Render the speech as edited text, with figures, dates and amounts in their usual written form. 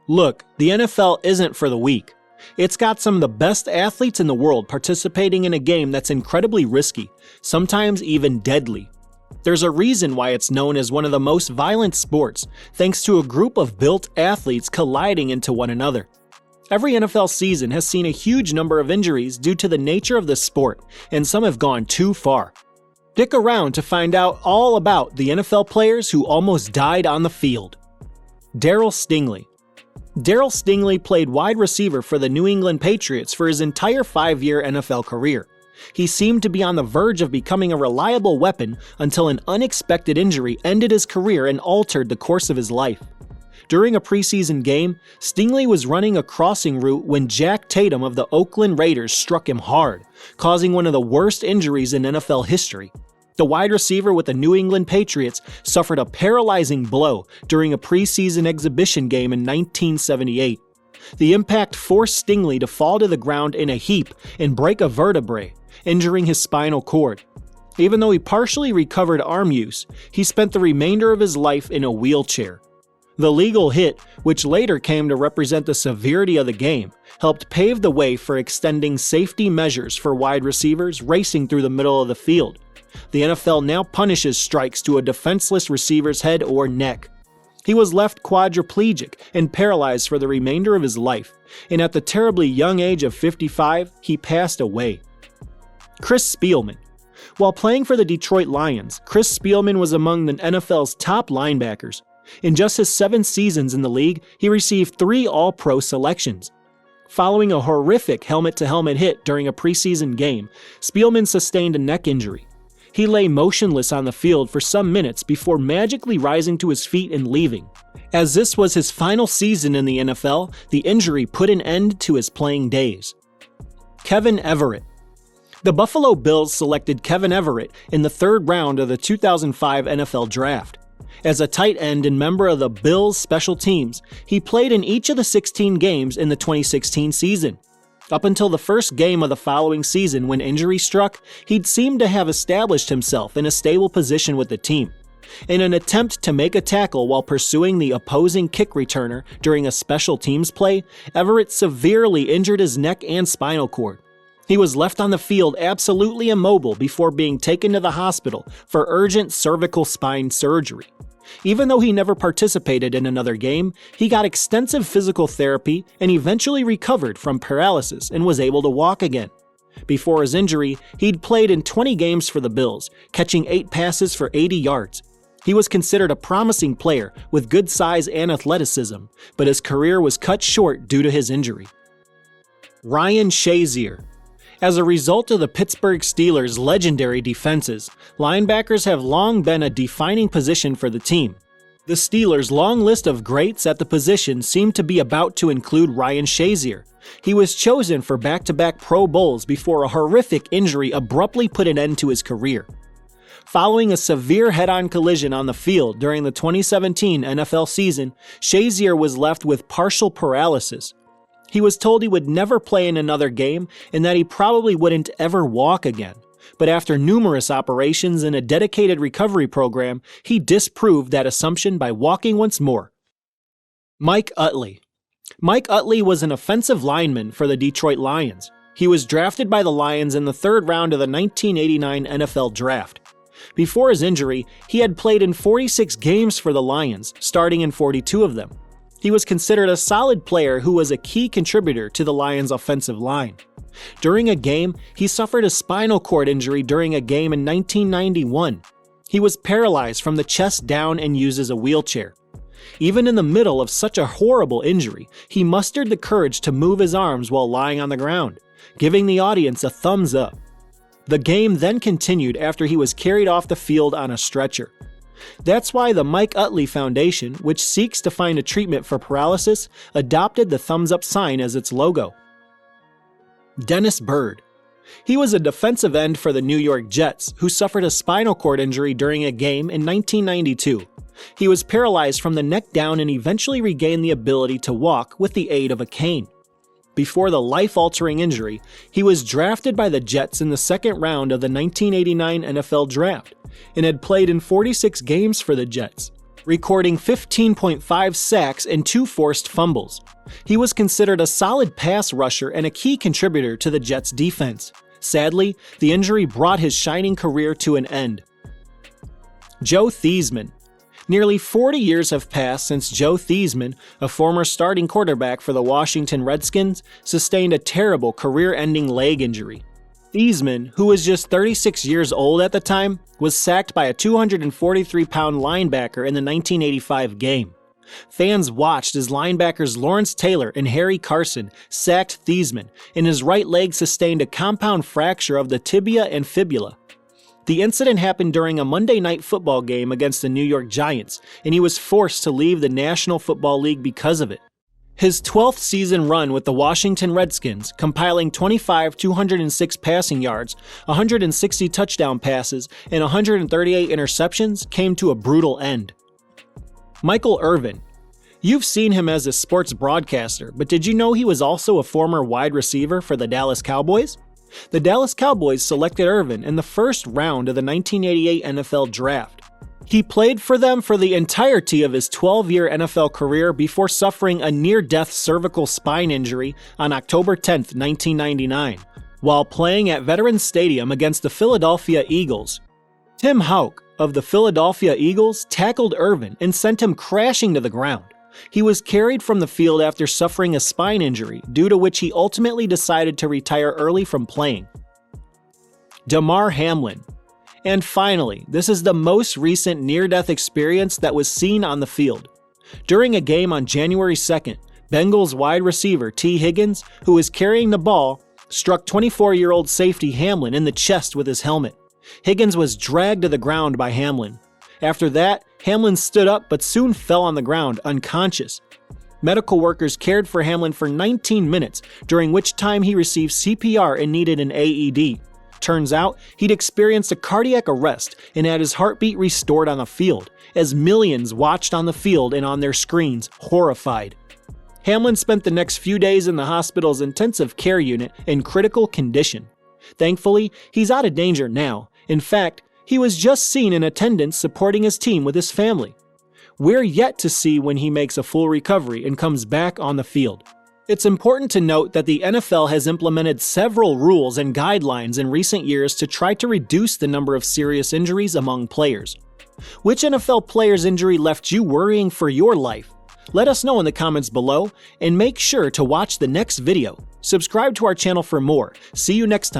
Look, the NFL isn't for the weak. It's got some of the best athletes in the world participating in a game that's incredibly risky, sometimes even deadly. There's a reason why it's known as one of the most violent sports, thanks to a group of built athletes colliding into one another. Every NFL season has seen a huge number of injuries due to the nature of the sport, and some have gone too far. Stick around to find out all about the NFL players who almost died on the field. Darryl Stingley. Darryl Stingley played wide receiver for the New England Patriots for his entire 5-year NFL career. He seemed to be on the verge of becoming a reliable weapon until an unexpected injury ended his career and altered the course of his life. During a preseason game, Stingley was running a crossing route when Jack Tatum of the Oakland Raiders struck him hard, causing one of the worst injuries in NFL history. The wide receiver with the New England Patriots suffered a paralyzing blow during a preseason exhibition game in 1978. The impact forced Stingley to fall to the ground in a heap and break a vertebrae, injuring his spinal cord. Even though he partially recovered arm use, he spent the remainder of his life in a wheelchair. The legal hit, which later came to represent the severity of the game, helped pave the way for extending safety measures for wide receivers racing through the middle of the field. The NFL now punishes strikes to a defenseless receiver's head or neck. He was left quadriplegic and paralyzed for the remainder of his life, and at the terribly young age of 55, he passed away. Chris Spielman. While playing for the Detroit Lions, Chris Spielman was among the NFL's top linebackers. In just his 7 seasons in the league, he received 3 All-Pro selections. Following a horrific helmet-to-helmet hit during a preseason game, Spielman sustained a neck injury. He lay motionless on the field for some minutes before magically rising to his feet and leaving. As this was his final season in the NFL, the injury put an end to his playing days. Kevin Everett. The Buffalo Bills selected Kevin Everett in the 3rd round of the 2005 NFL Draft. As a tight end and member of the Bills' special teams, he played in each of the 16 games in the 2016 season. Up until the first game of the following season when injury struck, he'd seemed to have established himself in a stable position with the team. In an attempt to make a tackle while pursuing the opposing kick returner during a special teams play, Everett severely injured his neck and spinal cord. He was left on the field absolutely immobile before being taken to the hospital for urgent cervical spine surgery. Even though he never participated in another game, he got extensive physical therapy and eventually recovered from paralysis and was able to walk again. Before his injury, he'd played in 20 games for the Bills, catching 8 passes for 80 yards. He was considered a promising player with good size and athleticism, but his career was cut short due to his injury. Ryan Shazier. As a result of the Pittsburgh Steelers' legendary defenses, linebackers have long been a defining position for the team. The Steelers' long list of greats at the position seemed to be about to include Ryan Shazier. He was chosen for back-to-back Pro Bowls before a horrific injury abruptly put an end to his career. Following a severe head-on collision on the field during the 2017 NFL season, Shazier was left with partial paralysis. He was told he would never play in another game and that he probably wouldn't ever walk again. But after numerous operations and a dedicated recovery program, he disproved that assumption by walking once more. Mike Utley. Mike Utley was an offensive lineman for the Detroit Lions. He was drafted by the Lions in the 3rd round of the 1989 NFL Draft. Before his injury, he had played in 46 games for the Lions, starting in 42 of them. He was considered a solid player who was a key contributor to the Lions' offensive line. During a game, he suffered a spinal cord injury during a game in 1991. He was paralyzed from the chest down and uses a wheelchair. Even in the middle of such a horrible injury, he mustered the courage to move his arms while lying on the ground, giving the audience a thumbs up. The game then continued after he was carried off the field on a stretcher. That's why the Mike Utley Foundation, which seeks to find a treatment for paralysis, adopted the thumbs-up sign as its logo. Dennis Byrd. He was a defensive end for the New York Jets, who suffered a spinal cord injury during a game in 1992. He was paralyzed from the neck down and eventually regained the ability to walk with the aid of a cane. Before the life-altering injury, he was drafted by the Jets in the 2nd round of the 1989 NFL Draft and had played in 46 games for the Jets. recording 15.5 sacks and 2 forced fumbles. He was considered a solid pass rusher and a key contributor to the Jets' defense. Sadly, the injury brought his shining career to an end. Joe Theismann. Nearly 40 years have passed since Joe Theismann, a former starting quarterback for the Washington Redskins, sustained a terrible career-ending leg injury. Theismann, who was just 36 years old at the time, was sacked by a 243-pound linebacker in the 1985 game. Fans watched as linebackers Lawrence Taylor and Harry Carson sacked Theismann, and his right leg sustained a compound fracture of the tibia and fibula. The incident happened during a Monday Night Football game against the New York Giants, and he was forced to leave the National Football League because of it. His 12th season run with the Washington Redskins, compiling 206 passing yards, 160 touchdown passes, and 138 interceptions, came to a brutal end. Michael Irvin. You've seen him as a sports broadcaster, but did you know he was also a former wide receiver for the Dallas Cowboys? The Dallas Cowboys selected Irvin in the first round of the 1988 NFL Draft. He played for them for the entirety of his 12-year NFL career before suffering a near-death cervical spine injury on October 10, 1999, while playing at Veterans Stadium against the Philadelphia Eagles. Tim Houck of the Philadelphia Eagles tackled Irvin and sent him crashing to the ground. He was carried from the field after suffering a spine injury, due to which he ultimately decided to retire early from playing. Damar Hamlin. And finally, this is the most recent near-death experience that was seen on the field. During a game on January 2nd, Bengals wide receiver T. Higgins, who was carrying the ball, struck 24-year-old safety Hamlin in the chest with his helmet. Higgins was dragged to the ground by Hamlin. After that, Hamlin stood up but soon fell on the ground, unconscious. Medical workers cared for Hamlin for 19 minutes, during which time he received CPR and needed an AED. Turns out, he'd experienced a cardiac arrest and had his heartbeat restored on the field, as millions watched on the field and on their screens, horrified. Hamlin spent the next few days in the hospital's intensive care unit in critical condition. Thankfully, he's out of danger now. In fact, he was just seen in attendance supporting his team with his family. We're yet to see when he makes a full recovery and comes back on the field. It's important to note that the NFL has implemented several rules and guidelines in recent years to try to reduce the number of serious injuries among players. Which NFL player's injury left you worrying for your life? Let us know in the comments below, and make sure to watch the next video. Subscribe to our channel for more. See you next time.